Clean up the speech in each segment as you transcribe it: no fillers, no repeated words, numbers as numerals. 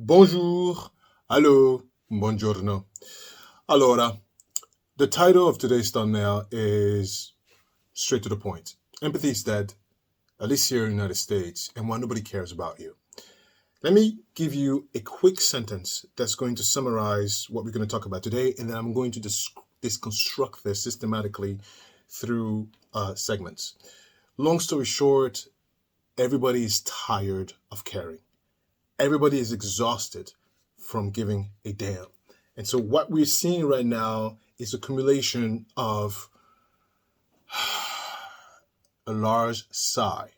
Bonjour, hello, buongiorno. Allora, the title of today's thumbnail is straight to the point. Empathy is dead, at least here in the United States, and why nobody cares about you. Let me give you a quick sentence that's going to summarize what we're going to talk about today, and then I'm going to deconstruct this systematically through segments. Long story short, everybody is tired of caring. Everybody is exhausted from giving a damn. And so what we're seeing right now is accumulation of a large sigh.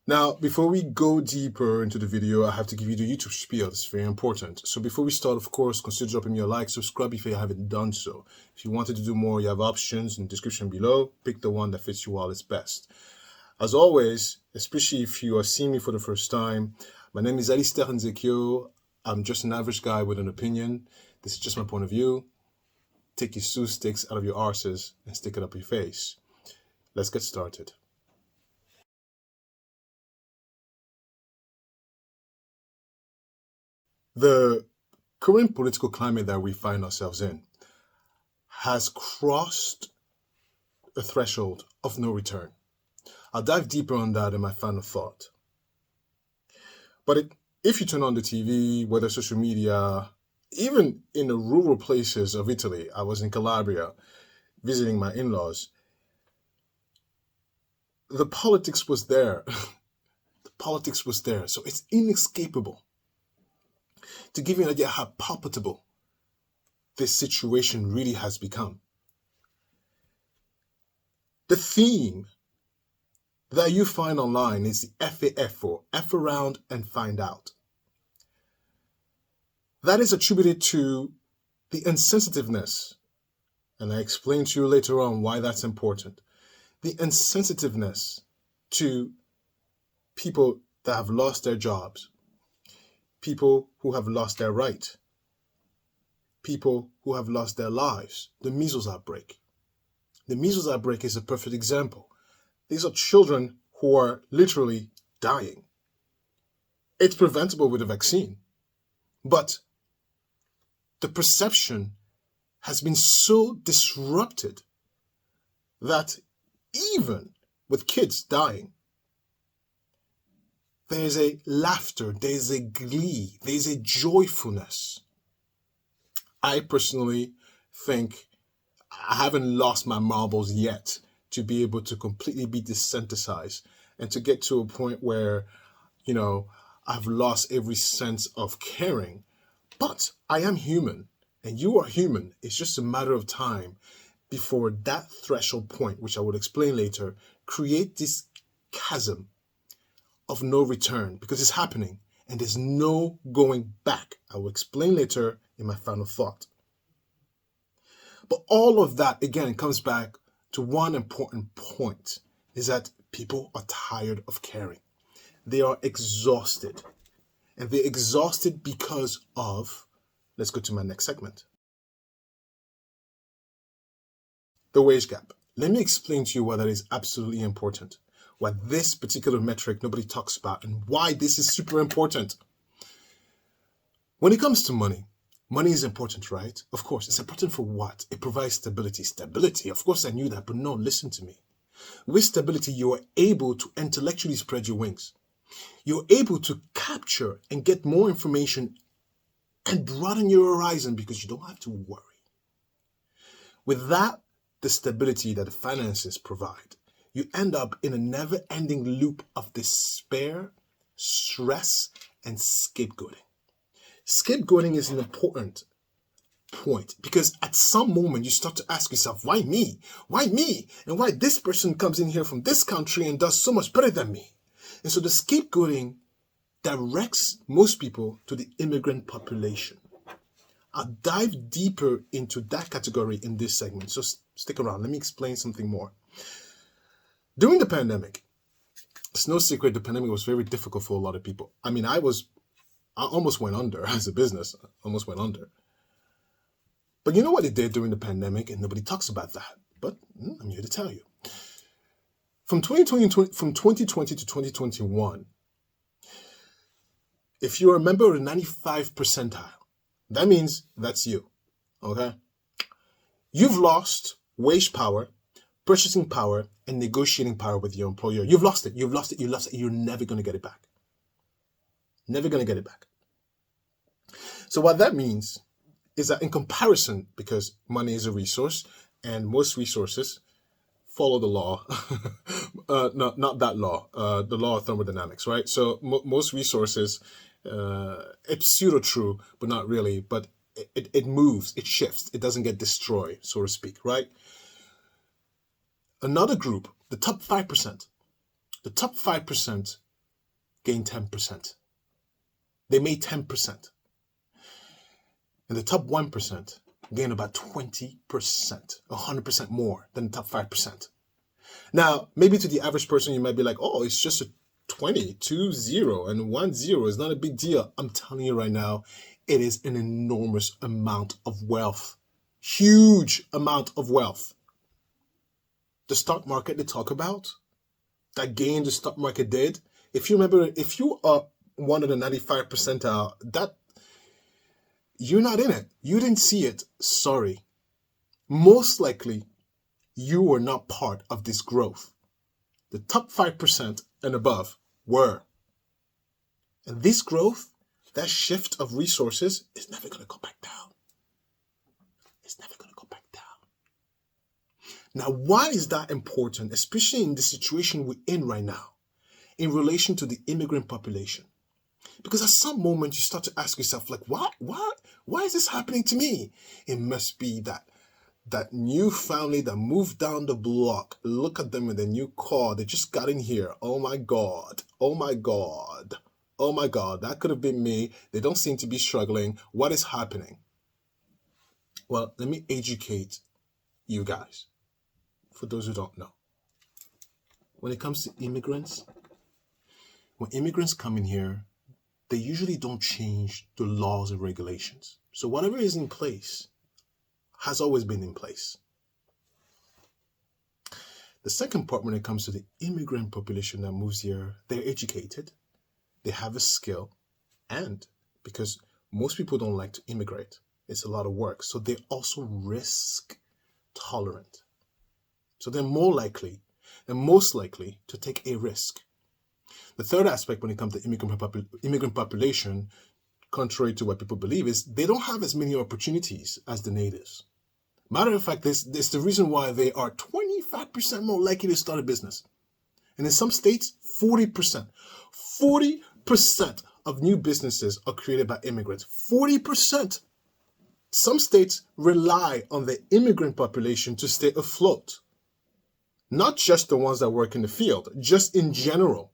Now, before we go deeper into the video, I have to give you the YouTube spiel. It's very important. So before we start, of course, consider dropping me a like, subscribe if you haven't done so. If you wanted to do more, you have options in the description below. Pick the one that fits you all as best. As always, especially if you are seeing me for the first time, my name is Alistair Nzekio. I'm just an average guy with an opinion. This is just my point of view. Take your Sue sticks out of your arses and stick it up your face. Let's get started. The current political climate that we find ourselves in has crossed a threshold of no return. I'll dive deeper on that in my final thought. But if you turn on the TV, whether social media, even in the rural places of Italy, I was in Calabria visiting my in-laws, the politics was there. The politics was there. So it's inescapable. To give you an idea how palpable this situation really has become. The theme that you find online is the FAF, for F around and find out. That is attributed to the insensitiveness, and I explain to you later on why that's important. The insensitiveness to people that have lost their jobs, people who have lost their right, people who have lost their lives. The measles outbreak. The measles outbreak is a perfect example. These are children who are literally dying. It's preventable with a vaccine. But the perception has been so disrupted that even with kids dying, there's a laughter, there's a glee, there's a joyfulness. I personally think I haven't lost my marbles yet to be able to completely be desensitized and to get to a point where, I've lost every sense of caring. But I am human and you are human. It's just a matter of time before that threshold point, which I will explain later, create this chasm of no return, because it's happening and there's no going back. I will explain later in my final thought. But all of that, again, comes back to one important point, is that people are tired of caring. They are exhausted. And they're exhausted because of, let's go to my next segment. The wage gap. Let me explain to you why that is absolutely important. Why this particular metric nobody talks about and why this is super important. When it comes to money, money is important, right? Of course. It's important for what? It provides stability. Stability, of course I knew that, but no, listen to me. With stability, you are able to intellectually spread your wings. You're able to capture and get more information and broaden your horizon because you don't have to worry. With that, the stability that the finances provide, you end up in a never-ending loop of despair, stress, and scapegoating. Scapegoating is an important point because at some moment you start to ask yourself, why me? Why me? And why this person comes in here from this country and does so much better than me? And so the scapegoating directs most people to the immigrant population. I'll dive deeper into that category in this segment, so stick around. Let me explain something more. During the pandemic, it's no secret the pandemic was very difficult for a lot of people. I mean, I almost went under as a business, almost went under. But you know what it did during the pandemic, and nobody talks about that. But I'm here to tell you. From 2020 to 2021, If you're a member of the 95 percentile, that means that's you, okay? You've lost wage power, purchasing power, and negotiating power with your employer. You've lost it. You've lost it. You lost it. You're never going to get it back. Never going to get it back. So what that means is that in comparison, because money is a resource and most resources follow the law, not that law, the law of thermodynamics, right? So most resources, it's pseudo true, but not really, but it moves, it shifts, it doesn't get destroyed, so to speak, right? Another group, the top 5%, the top 5% gain 10%. They made 10%. And the top 1% gain about 20%, 100% more than the top 5%. Now, maybe to the average person, you might be like, oh, it's just a 20, 2, 0, and 1, 0 is not a big deal. I'm telling you right now, it is an enormous amount of wealth. Huge amount of wealth. The stock market they talk about, that gain the stock market did, if you remember, if you are one of the 95 percentile, that you're not in it. You didn't see it. Sorry. Most likely, you were not part of this growth. The top 5% and above were. And this growth, that shift of resources, is never going to go back down. It's never going to go back down. Now, why is that important, especially in the situation we're in right now, in relation to the immigrant population? Because at some moment you start to ask yourself, like, why is this happening to me? It must be that new family that moved down the block. Look at them in their new car. They just got in here. Oh my God. Oh my God. Oh my God. That could have been me. They don't seem to be struggling. What is happening? Well, let me educate you guys. For those who don't know. When it comes to immigrants, when immigrants come in here, they usually don't change the laws and regulations. So whatever is in place has always been in place. The second part, when it comes to the immigrant population that moves here, they're educated, they have a skill, and because most people don't like to immigrate, it's a lot of work, so they're also risk tolerant. So they're most likely to take a risk. The third aspect when it comes to immigrant population, contrary to what people believe, is they don't have as many opportunities as the natives. Matter of fact, this is the reason why they are 25% more likely to start a business. And in some states, 40%. 40% of new businesses are created by immigrants. 40%. Some states rely on the immigrant population to stay afloat. Not just the ones that work in the field, just in general.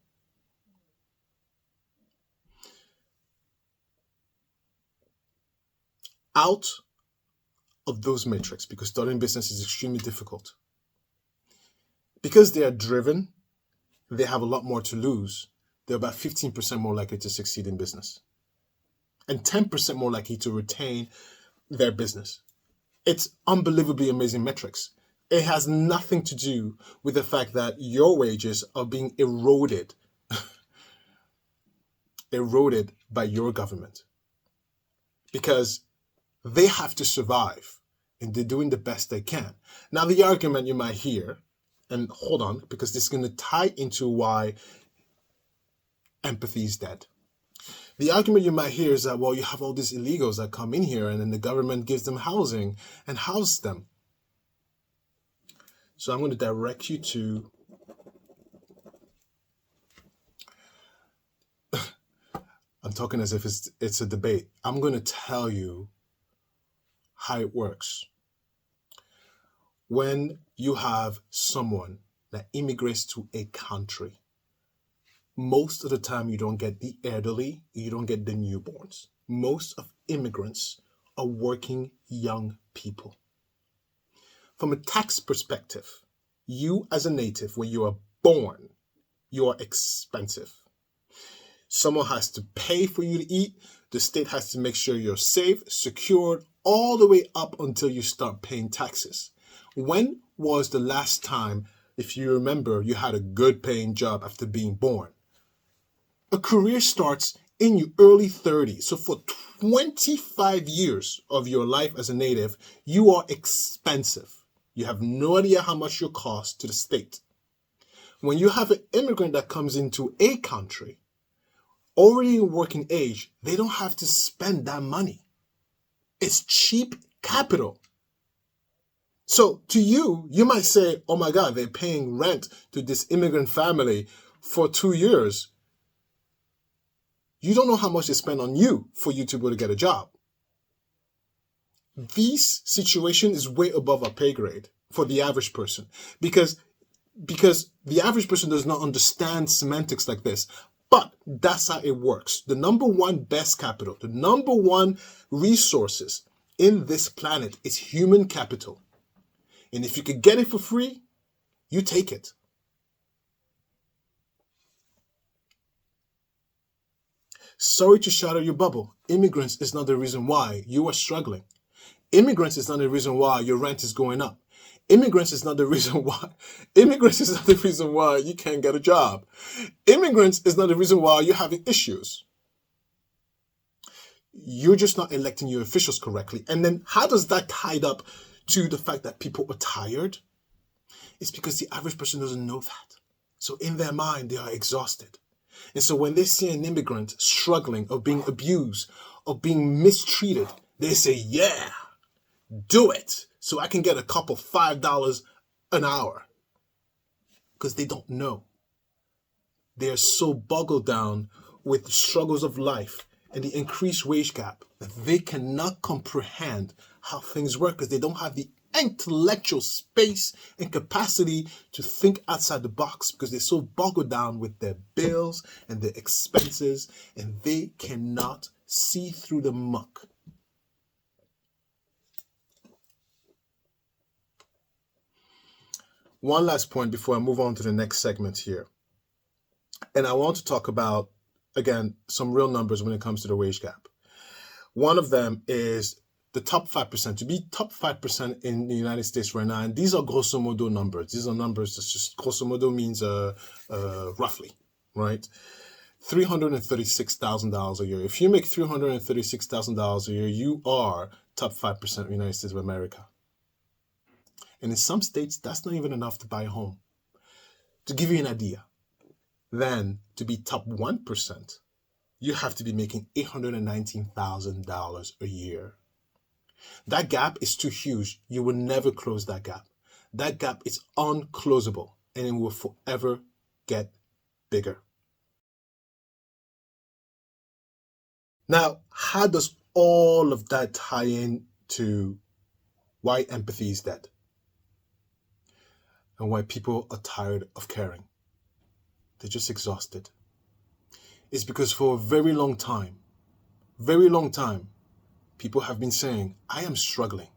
Out of those metrics, because starting business is extremely difficult. Because they are driven, they have a lot more to lose. They're about 15% more likely to succeed in business. And 10% more likely to retain their business. It's unbelievably amazing metrics. It has nothing to do with the fact that your wages are being eroded by your government. Because they have to survive and they're doing the best they can. Now, the argument you might hear, and hold on, because this is going to tie into why empathy is dead. The argument you might hear is that, well, you have all these illegals that come in here and then the government gives them housing and houses them. So I'm going to direct you to I'm talking as if it's a debate. I'm going to tell you how it works. When you have someone that immigrates to a country, most of the time you don't get the elderly, you don't get the newborns. Most of immigrants are working young people. From a tax perspective, you as a native, when you are born, you are expensive. Someone has to pay for you to eat. The state has to make sure you're safe, secured, all the way up until you start paying taxes. When was the last time, if you remember, you had a good paying job after being born? A career starts in your early 30s. So for 25 years of your life as a native, you are expensive. You have no idea how much you cost to the state. When you have an immigrant that comes into a country, already in working age, they don't have to spend that money. It's cheap capital. So to you, you might say, oh my God, they're paying rent to this immigrant family for 2 years. You don't know how much they spend on you for you to be able to get a job. This situation is way above our pay grade for the average person because the average person does not understand semantics like this. But that's how it works. The number one best capital, the number one resources in this planet is human capital. And if you could get it for free, you take it. Sorry to shatter your bubble. Immigrants is not the reason why you are struggling. Immigrants is not the reason why your rent is going up. Immigrants is not the reason why you can't get a job. Immigrants is not the reason why you're having issues. You're just not electing your officials correctly. And then how does that tie up to the fact that people are tired? It's because the average person doesn't know that. So in their mind, they are exhausted. And so when they see an immigrant struggling or being abused or being mistreated, they say, yeah, do it so I can get a couple $5 an hour. Because they don't know. They're so boggled down with the struggles of life and the increased wage gap that they cannot comprehend how things work because they don't have the intellectual space and capacity to think outside the box because they're so boggled down with their bills and their expenses and they cannot see through the muck. One last point before I move on to the next segment here. And I want to talk about, again, some real numbers when it comes to the wage gap. One of them is the top 5%. To be top 5% in the United States right now, and these are grosso modo numbers. These are numbers that's just grosso modo means roughly, right? $336,000 a year. If you make $336,000 a year, you are top 5% of the United States of America. And in some states, that's not even enough to buy a home. To give you an idea, then to be top 1%, you have to be making $819,000 a year. That gap is too huge. You will never close that gap. That gap is unclosable and it will forever get bigger. Now, how does all of that tie in to why empathy is dead? And why people are tired of caring? They're just exhausted. It's because for a very long time, people have been saying, I am struggling.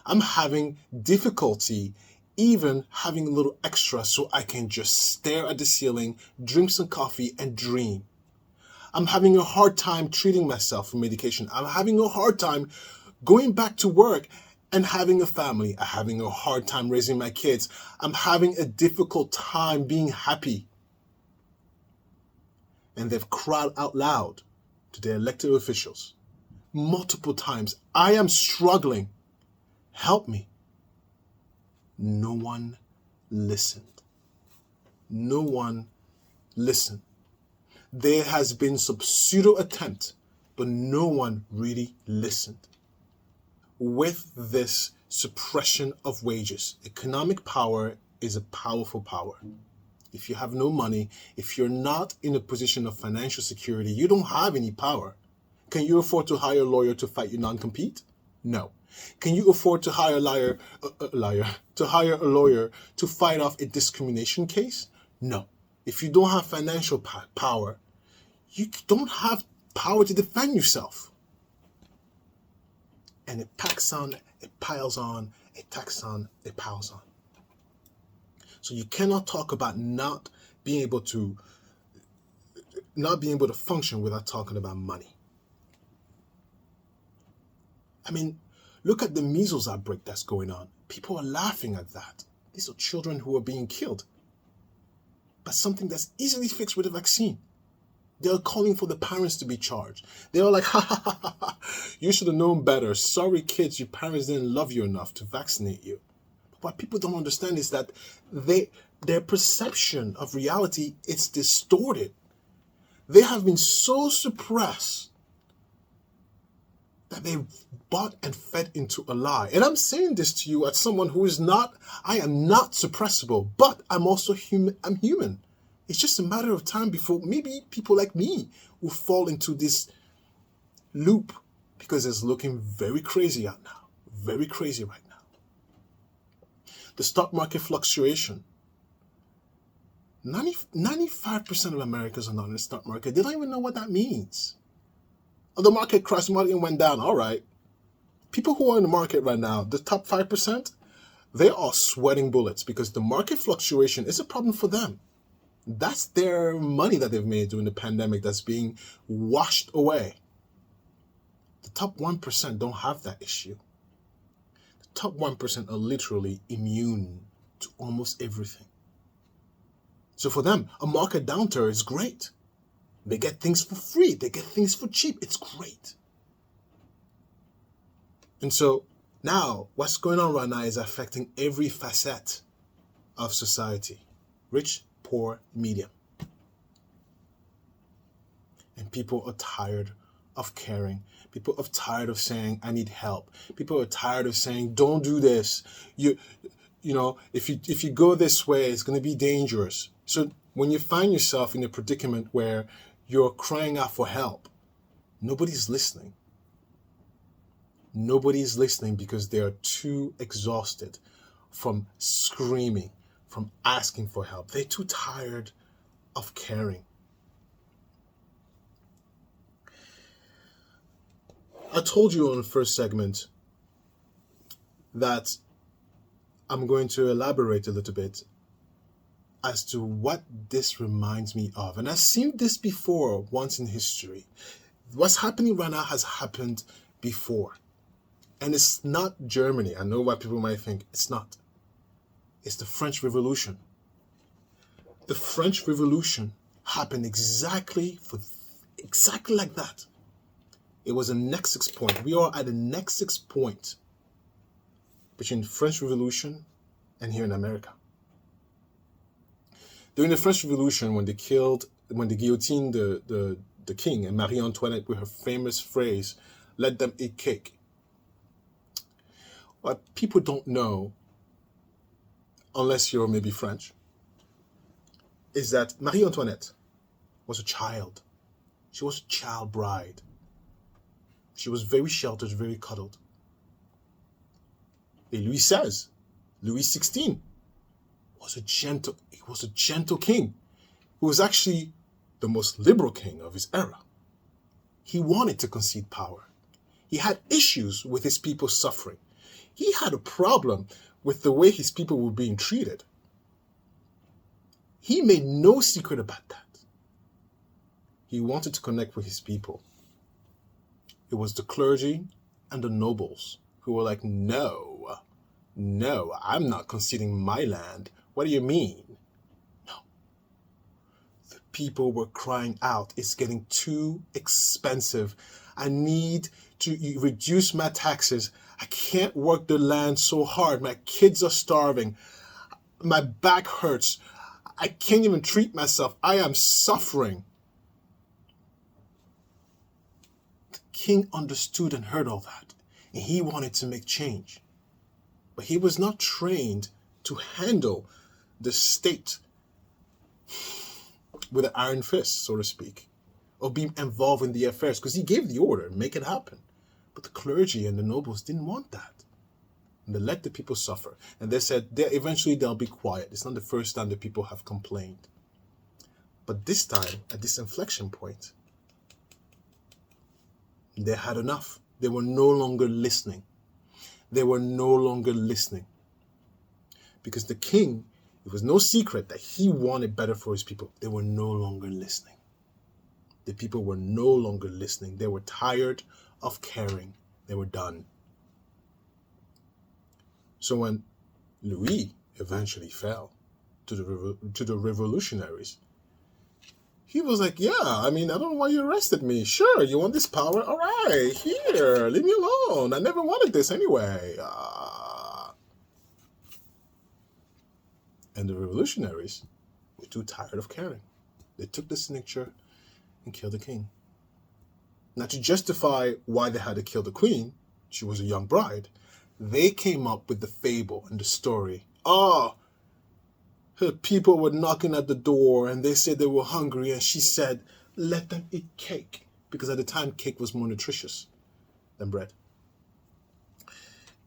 I'm having difficulty even having a little extra so I can just stare at the ceiling, drink some coffee, and dream. I'm having a hard time treating myself for medication. I'm having a hard time going back to work and having a family. I'm having a hard time raising my kids. I'm having a difficult time being happy. And they've cried out loud to their elected officials multiple times, I am struggling. Help me. No one listened. No one listened. There has been some pseudo attempt, but no one really listened. With this suppression of wages, economic power is a powerful power. If you have no money, if you're not in a position of financial security, you don't have any power. Can you afford to hire a lawyer to fight your non-compete? No. Can you afford to hire a lawyer to fight off a discrimination case? No. If you don't have financial power, you don't have power to defend yourself. And it packs on, it piles on, it tacks on, it piles on. So you cannot talk about not being able to function without talking about money. I mean, look at the measles outbreak that's going on. People are laughing at that. These are children who are being killed. But something that's easily fixed with a vaccine. They're calling for the parents to be charged. They were like, ha ha ha ha ha, you should have known better. Sorry kids, your parents didn't love you enough to vaccinate you. But what people don't understand is that their perception of reality is distorted. They have been so suppressed that they've bought and fed into a lie. And I'm saying this to you as someone who is not, I am not suppressible, but I'm also human. I'm human. It's just a matter of time before maybe people like me will fall into this loop, because it's looking very crazy out now. Very crazy right now. The stock market fluctuation. 95% of Americans are not in the stock market. They don't even know what that means. Oh, the market crashed, the market went down. All right. People who are in the market right now, the top 5%, they are sweating bullets because the market fluctuation is a problem for them. That's their money that they've made during the pandemic that's being washed away. The top 1% don't have that issue. The top 1% are literally immune to almost everything. So for them, a market downturn is great. They get things for free. They get things for cheap. It's great. And so now what's going on right now is affecting every facet of society. Rich, poor, medium. And people are tired of caring. People are tired of saying, I need help. People are tired of saying, don't do this. You know, if you go this way, it's going to be dangerous. So when you find yourself in a predicament where you're crying out for help, nobody's listening. Nobody's listening because they are too exhausted from screaming, from asking for help. They're too tired of caring. I told you on the first segment that I'm going to elaborate a little bit as to what this reminds me of. And I've seen this before once in history. What's happening right now has happened before. And it's not Germany. I know what people might think. It's not. It's the French Revolution. The French Revolution happened exactly like that. It was a nexus point. We are at a nexus point between the French Revolution and here in America. During the French Revolution, when they guillotined the king and Marie Antoinette with her famous phrase, let them eat cake. What people don't know, unless you're maybe French, is that Marie Antoinette was a child. She was a child bride. She was very sheltered, very cuddled. And Louis XVI, was a gentle king who was actually the most liberal king of his era. He wanted to concede power. He had issues with his people suffering. He had a problem with the way his people were being treated. He made no secret about that. He wanted to connect with his people. It was the clergy and the nobles who were like, no, I'm not conceding my land. What do you mean? No. The people were crying out, it's getting too expensive. I need to reduce my taxes. I can't work the land so hard. My kids are starving. My back hurts. I can't even treat myself. I am suffering. The king understood and heard all that, and he wanted to make change. But he was not trained to handle the state with an iron fist, so to speak, or be involved in the affairs, because he gave the order, make it happen. But the clergy and the nobles didn't want that. And they let the people suffer. And they said, eventually they'll be quiet. It's not the first time that people have complained. But this time, at this inflection point, they had enough. They were no longer listening. They were no longer listening. Because the king, it was no secret that he wanted better for his people. They were no longer listening. The people were no longer listening. They were tired of caring. They were done. So when Louis eventually fell to the revolutionaries, He was like, yeah, I mean, I don't know why you arrested me. Sure, you want this power? All right, here, leave me alone. I never wanted this anyway. And the revolutionaries were too tired of caring. They took the signature and killed the king. Now, to justify why they had to kill the queen, she was a young bride, they came up with the fable and the story. Oh, her people were knocking at the door and they said they were hungry, and she said, let them eat cake. Because at the time, cake was more nutritious than bread.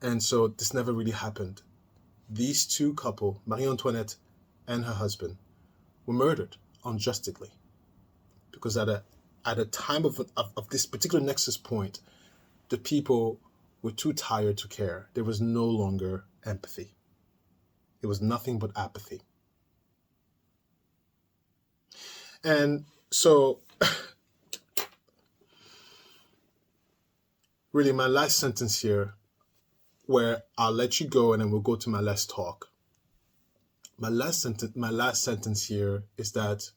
And so this never really happened. These two couple, Marie Antoinette and her husband, were murdered unjustly. Because at a time of this particular nexus point, the people were too tired to care. There was no longer empathy. It was nothing but apathy. And so, really, my last sentence here, where I'll let you go and then we'll go to my last talk. My last sentence here is that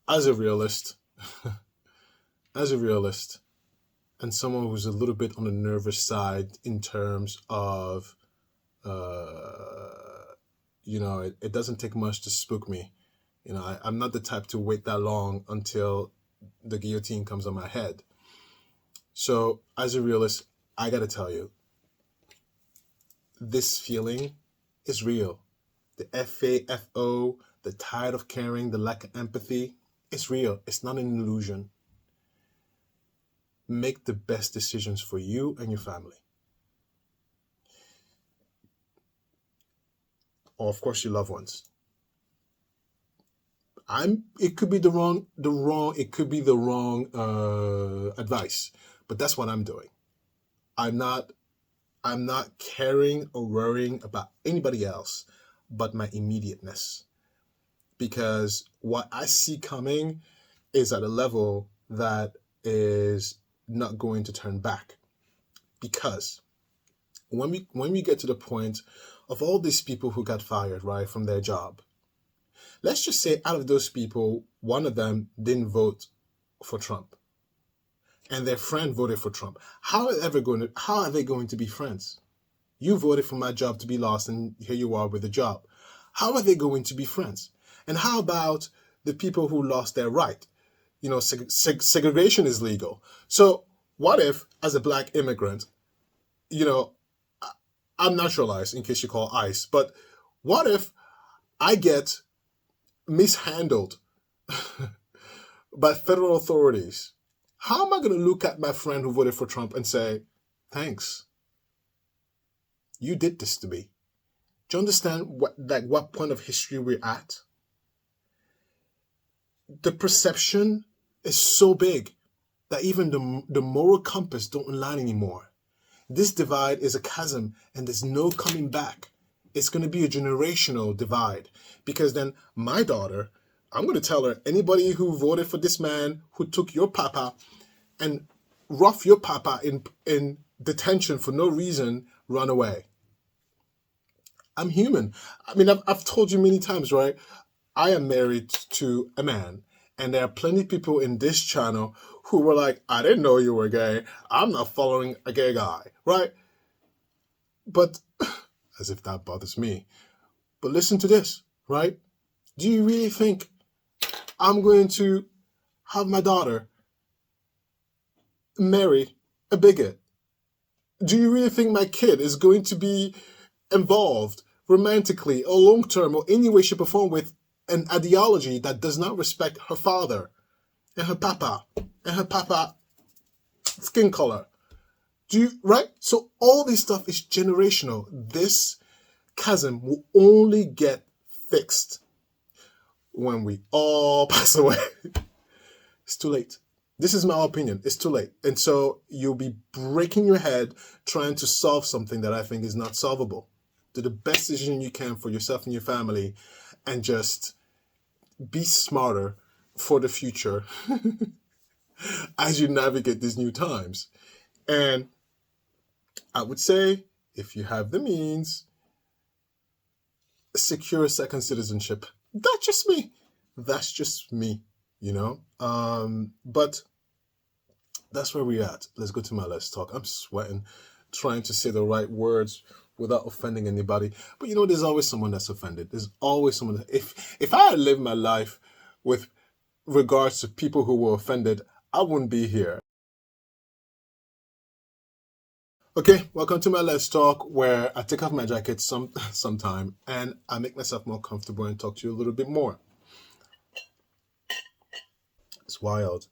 as a realist, and someone who's a little bit on the nervous side in terms of, it doesn't take much to spook me. I'm not the type to wait that long until the guillotine comes on my head. So as a realist, I got to tell you, this feeling is real. The FAFO, the tired of caring, the lack of empathy, it's real. It's not an illusion. Make the best decisions for you and your family. Or, of course, your loved ones. It could be the wrong advice, but that's what I'm doing. I'm not caring or worrying about anybody else but my immediateness, because what I see coming is at a level that is not going to turn back. Because when we get to the point of all these people who got fired, right, from their job, let's just say out of those people, one of them didn't vote for Trump and their friend voted for Trump. How are they going to be friends? You voted for my job to be lost, and here you are with a job. How are they going to be friends? And how about the people who lost their right? Segregation is legal. So what if, as a black immigrant, I'm naturalized, in case you call ICE, but what if I get mishandled by federal authorities? How am I going to look at my friend who voted for Trump and say, thanks, you did this to me? Do you understand what point of history we're at? The perception is so big that even the moral compass don't align anymore. This divide is a chasm and there's no coming back. It's going to be a generational divide, because then my daughter, I'm going to tell her, anybody who voted for this man who took your papa and rough your papa in detention for no reason, run away. I'm human. I mean, I've told you many times, right? I am married to a man, and there are plenty of people in this channel who were like, I didn't know you were gay. I'm not following a gay guy, right? But as if that bothers me. But listen to this, right? Do you really think I'm going to have my daughter marry a bigot? Do you really think my kid is going to be involved romantically or long-term or any way, shape, or form with an ideology that does not respect her father and her papa skin color? Right? So all this stuff is generational. This chasm will only get fixed when we all pass away. It's too late. This is my opinion. It's too late. And so you'll be breaking your head trying to solve something that I think is not solvable. Do the best decision you can for yourself and your family, and just be smarter for the future as you navigate these new times. And I would say, if you have the means, secure a second citizenship. That's just me. That's just me, you know. But that's where we're at. Let's go to my let's talk. I'm sweating, trying to say the right words without offending anybody. But you know, there's always someone that's offended. There's always someone that, if I had lived my life with regards to people who were offended, I wouldn't be here. Okay, welcome to my let's talk, where I take off my jacket sometime and I make myself more comfortable and talk to you a little bit more. It's wild.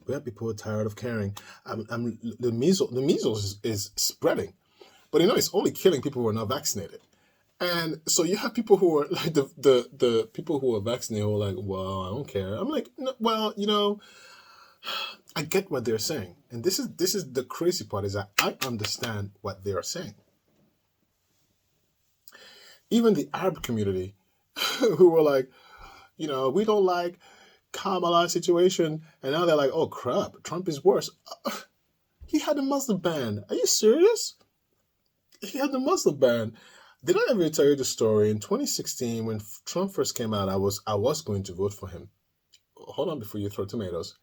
We have people tired of caring. The measles is spreading, but you know it's only killing people who are not vaccinated. And so you have people who are like the people who are vaccinated who are like, well, I don't care. I'm like, no, well, you know, I get what they're saying, and this is the crazy part is that I understand what they are saying. Even the Arab community, who were like, you know, we don't like Kamala situation, and now they're like, oh crap, Trump is worse. He had a Muslim ban. Are you serious? He had the Muslim ban. Did I ever tell you the story in 2016 when Trump first came out? I was going to vote for him. Hold on before you throw tomatoes.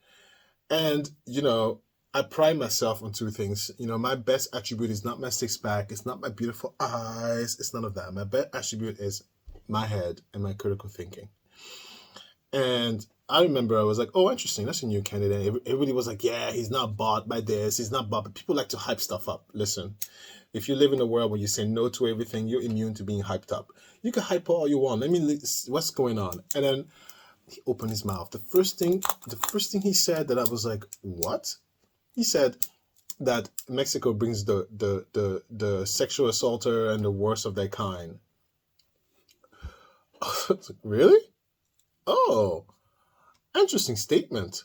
And you know, I pride myself on two things. You know, my best attribute is not my six pack. It's not my beautiful eyes. It's none of that. My best attribute is my head and my critical thinking. And I remember I was like, oh, interesting. That's a new candidate. Everybody was like, yeah, he's not bought by this. He's not bought. But people like to hype stuff up. Listen, if you live in a world where you say no to everything, you're immune to being hyped up. You can hype all you want. Let me, what's going on? And then he opened his mouth. The first thing he said that I was like, what? He said that Mexico brings the sexual assaulter and the worst of their kind. Really? Oh, interesting statement.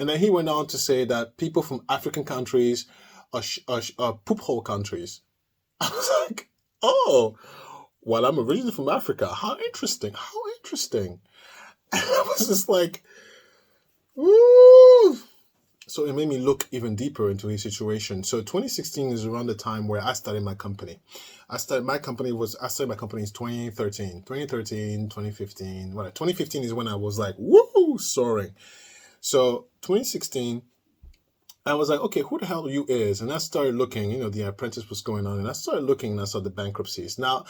And then he went on to say that people from African countries are poop hole countries. I was like, oh, well, I'm originally from Africa. How interesting. How interesting. And I was just like, woo. So it made me look even deeper into his situation. So 2016 is around the time where I started my company. I started my company in 2013. 2015. Well, 2015 is when I was like, woo, soaring. So 2016, I was like, okay, who the hell you is? And I started looking, you know, the apprentice was going on, and I started looking and I saw the bankruptcies. Now,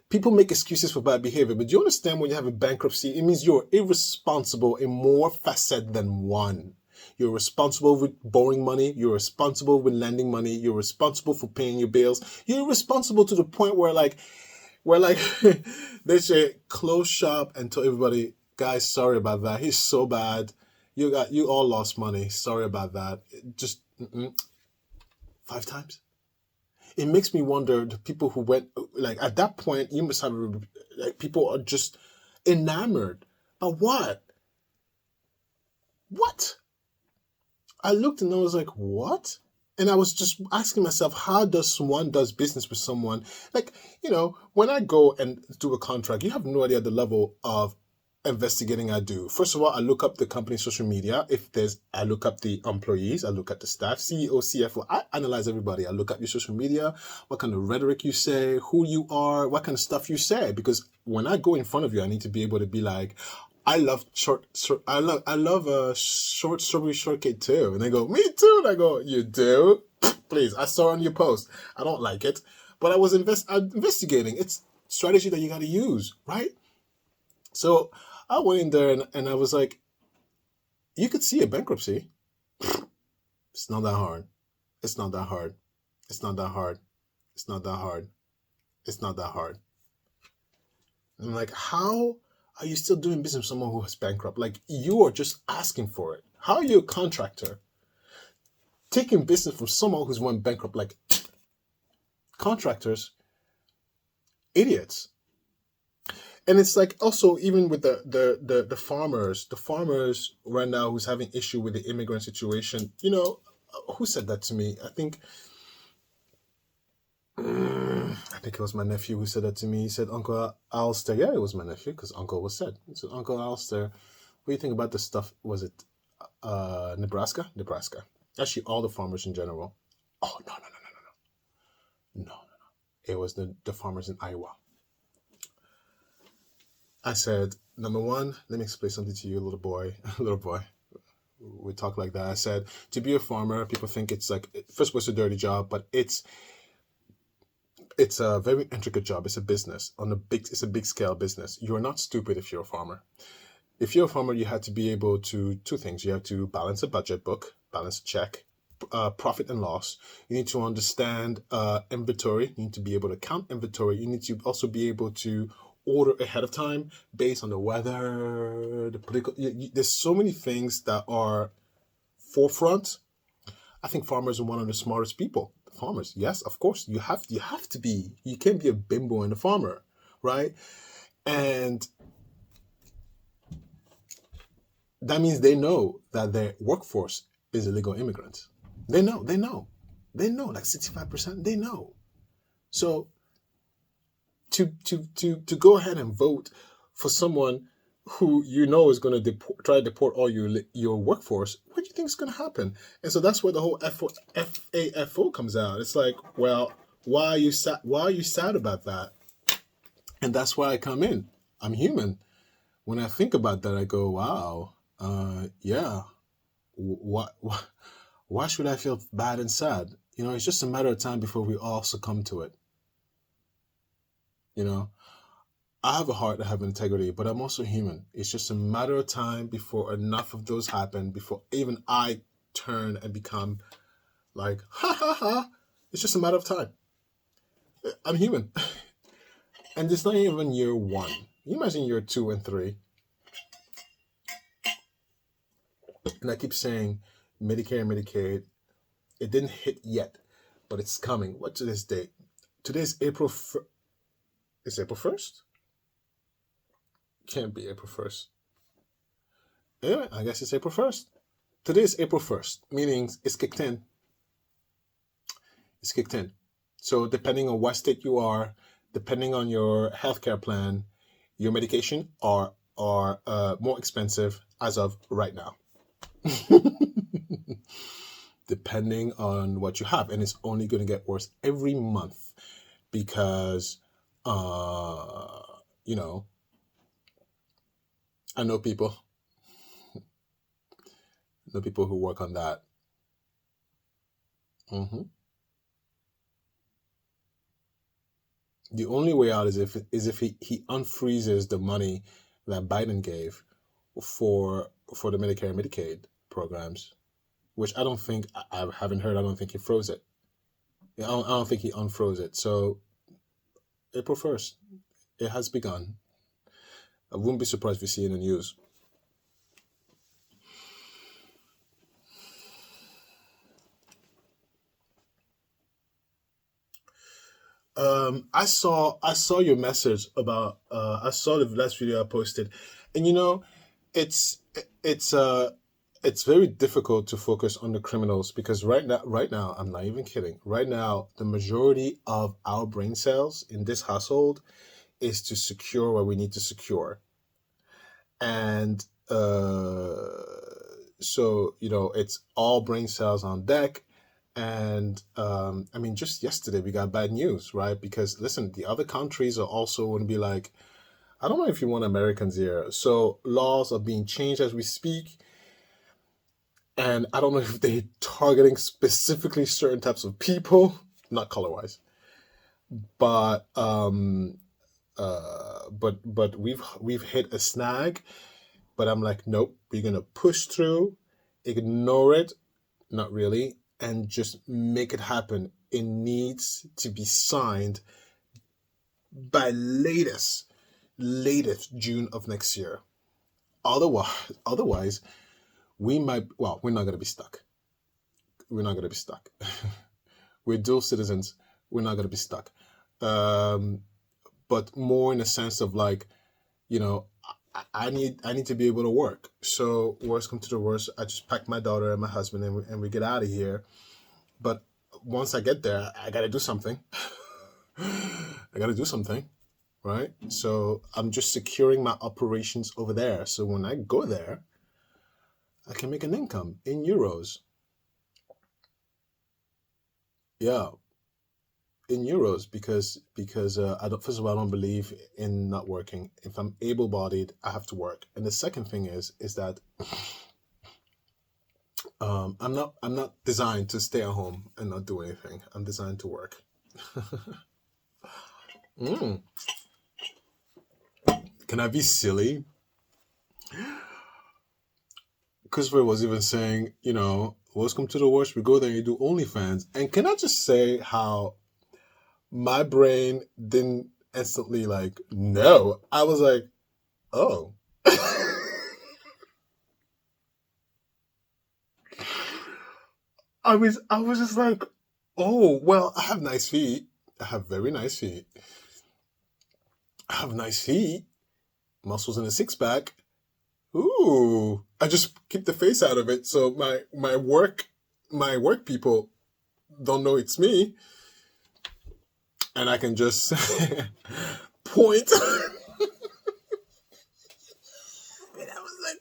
people make excuses for bad behavior, but do you understand when you have a bankruptcy, it means you're irresponsible in more facets than one. You're responsible with borrowing money. You're responsible with lending money. You're responsible for paying your bills. You're responsible to the point where they say close shop and tell everybody, guys, sorry about that. He's so bad. You all lost money. Sorry about that. Just 5 times. It makes me wonder the people who went like at that point. You must have like people are just enamored. But what? What? I looked and I was like, what? And I was just asking myself, how does one does business with someone? Like, you know, when I go and do a contract, you have no idea the level of investigating I do. First of all, I look up the company's social media. I look up the employees, I look at the staff, CEO, CFO, I analyze everybody. I look at your social media, what kind of rhetoric you say, who you are, what kind of stuff you say. Because when I go in front of you, I need to be able to be like, I love I love a short strawberry shortcake too. And they go, me too. And I go, you do? Please, I saw on your post. I don't like it, but I was investigating. It's strategy that you got to use, right? So I went in there and I was like, you could see a bankruptcy. It's not that hard. It's not that hard. It's not that hard. It's not that hard. It's not that hard. And I'm like, how are you still doing business with someone who is bankrupt? Like, you are just asking for it. How are you a contractor taking business from someone who's went bankrupt? Like, contractors, idiots. And it's like also even with the farmers right now who's having issue with the immigrant situation. You know, who said that to me? I think it was my nephew who said that to me. He said, Uncle Alistair. Yeah, it was my nephew because Uncle was said. He said, Uncle Alistair, what do you think about this stuff? Was it Nebraska? Nebraska. Actually, all the farmers in general. Oh, no, no, no, no, no, no. No, no, no. It was the farmers in Iowa. I said, number one, let me explain something to you, little boy. Little boy. We talk like that. I said, to be a farmer, people think it's like, first of all, it's a dirty job, but it's a very intricate job. It's a business it's a big scale business. You're not stupid if you're a farmer. If you're a farmer, you have to be able to, two things. You have to balance a budget book, balance a check, profit and loss. You need to understand inventory. You need to be able to count inventory. You need to also be able to order ahead of time based on the weather, the political. There's so many things that are forefront. I think farmers are one of the smartest people. Farmers, yes, of course, you have to be. You can't be a bimbo and a farmer, right? And that means they know that their workforce is illegal immigrants. They know, like 65%, they know. So to go ahead and vote for someone who you know is going to try to deport all your workforce, what do you think is going to happen? And so that's where the whole FAFO comes out. It's like, well, why are you sad about that? And that's why I come in. I'm human. When I think about that, I go, wow, yeah. Why should I feel bad and sad? It's just a matter of time before we all succumb to it. I have a heart, I have integrity, but I'm also human. It's just a matter of time before enough of those happen, before even I turn and become like, ha ha ha. It's just a matter of time. I'm human. And it's not even year one. You imagine year 2 and 3. And I keep saying Medicare and Medicaid, it didn't hit yet, but it's coming. What's today's date? Today's April. Is April 1st? Can't be April 1st. Anyway, I guess it's April 1st. Today is April 1st, meaning it's kicked in. It's kicked in. So depending on what state you are, depending on your healthcare plan, your medication are more expensive as of right now. Depending on what you have. And it's only going to get worse every month because, I know people who work on that. hmm The only way out is if he unfreezes the money that Biden gave for the Medicare and Medicaid programs, which I don't think I haven't heard. I don't think he froze it. I don't think he unfroze it. So April 1st, it has begun. I wouldn't be surprised if you see it in the news. I saw your message about. I saw the last video I posted, and it's it's uh it's very difficult to focus on the criminals because right now, I'm not even kidding. Right now, the majority of our brain cells in this household is to secure what we need to secure. And so, it's all brain cells on deck. And I mean, just yesterday we got bad news, right? Because listen, the other countries are also going to be like, I don't know if you want Americans here. So laws are being changed as we speak. And I don't know if they're targeting specifically certain types of people, not color-wise, but but we've hit a snag. But I'm like, nope, we're gonna push through, ignore it, not really, and just make it happen. It needs to be signed by latest June of next year. Otherwise, we're not gonna be stuck. We're not gonna be stuck. We're dual citizens. We're not gonna be stuck. But more in a sense of like, I need to be able to work. So worst come to the worst, I just pack my daughter and my husband and we get out of here. But once I get there, I got to do something. I got to do something, right? So I'm just securing my operations over there. So when I go there, I can make an income in euros. Yeah. in euros because I don't. First of all, I don't believe in not working. If I'm able-bodied, I have to work. And the second thing is that I'm not designed to stay at home and not do anything. I'm designed to work. Mm. Can I be silly? Christopher was even saying, welcome to the watch. We go there and you do OnlyFans. And can I just say how my brain didn't instantly like, no. I was like, oh. I was just like, oh, well, I have nice feet. I have very nice feet. I have nice feet. Muscles in a six pack. Ooh. I just keep the face out of it so my work people don't know it's me. And I can just point. And I was like,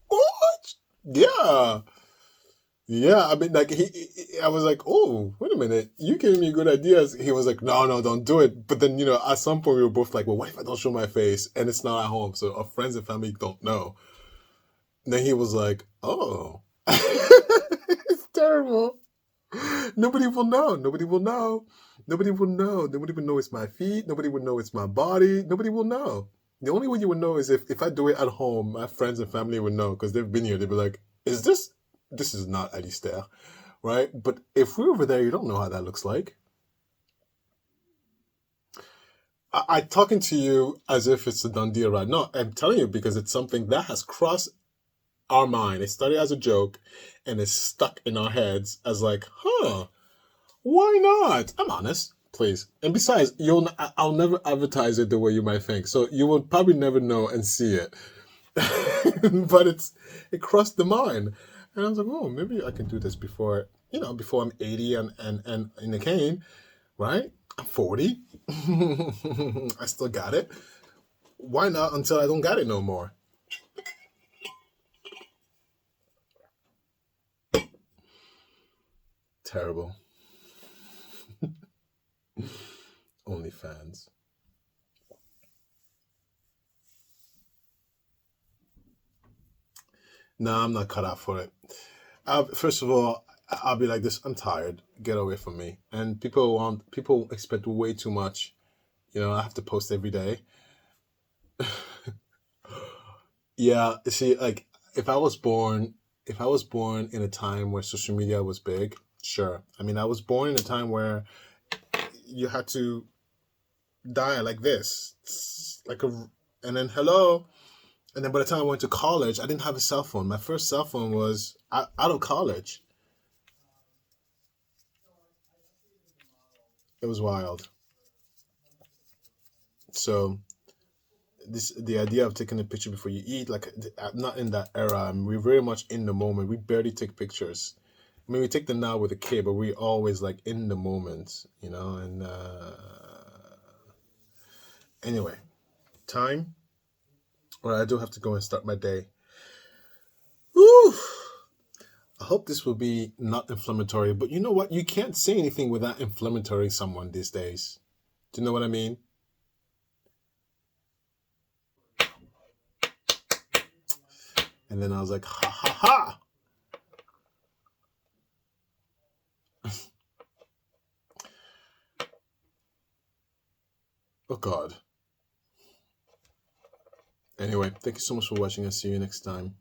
what? Yeah. Yeah, I mean, like I was like, oh, wait a minute, you gave me good ideas. He was like, no, no, don't do it. But then, at some point we were both like, well, what if I don't show my face and it's not at home, so our friends and family don't know? And then he was like, oh, it's terrible. Nobody will know. Nobody will know. Nobody will know. Nobody will know it's my feet. Nobody will know it's my body. Nobody will know. The only way you would know is if I do it at home, my friends and family would know because they've been here. They'd be like, this is not Alistair, right? But if we're over there, you don't know how that looks like. I talking to you as if it's a done deal, right? No, I'm telling you because it's something that has crossed our mind. It started as a joke and it's stuck in our heads as like, why not? I'm honest, please. And besides, I'll never advertise it the way you might think. So you will probably never know and see it. But it crossed the mind. And I was like, oh, maybe I can do this before I'm 80 and in a cane, right? I'm 40. I still got it. Why not until I don't got it no more? Terrible. OnlyFans. No, I'm not cut out for it. First of all, I'll be like this. I'm tired. Get away from me. And people expect way too much. I have to post every day. Yeah, see, like if I was born in a time where social media was big, sure. I mean, I was born in a time where you had to dial like this, and then hello. And then by the time I went to college, I didn't have a cell phone. My first cell phone was out of college. It was wild. So the idea of taking a picture before you eat, like I'm not in that era. We're very much in the moment. We barely take pictures. I mean, we take them now with a kid, but we always like in the moment, And anyway, time. Or I do have to go and start my day. Woo! I hope this will be not inflammatory, but you know what? You can't say anything without inflammatory someone these days. Do you know what I mean? And then I was like, ha ha ha. Oh God. Anyway, thank you so much for watching. I'll see you next time.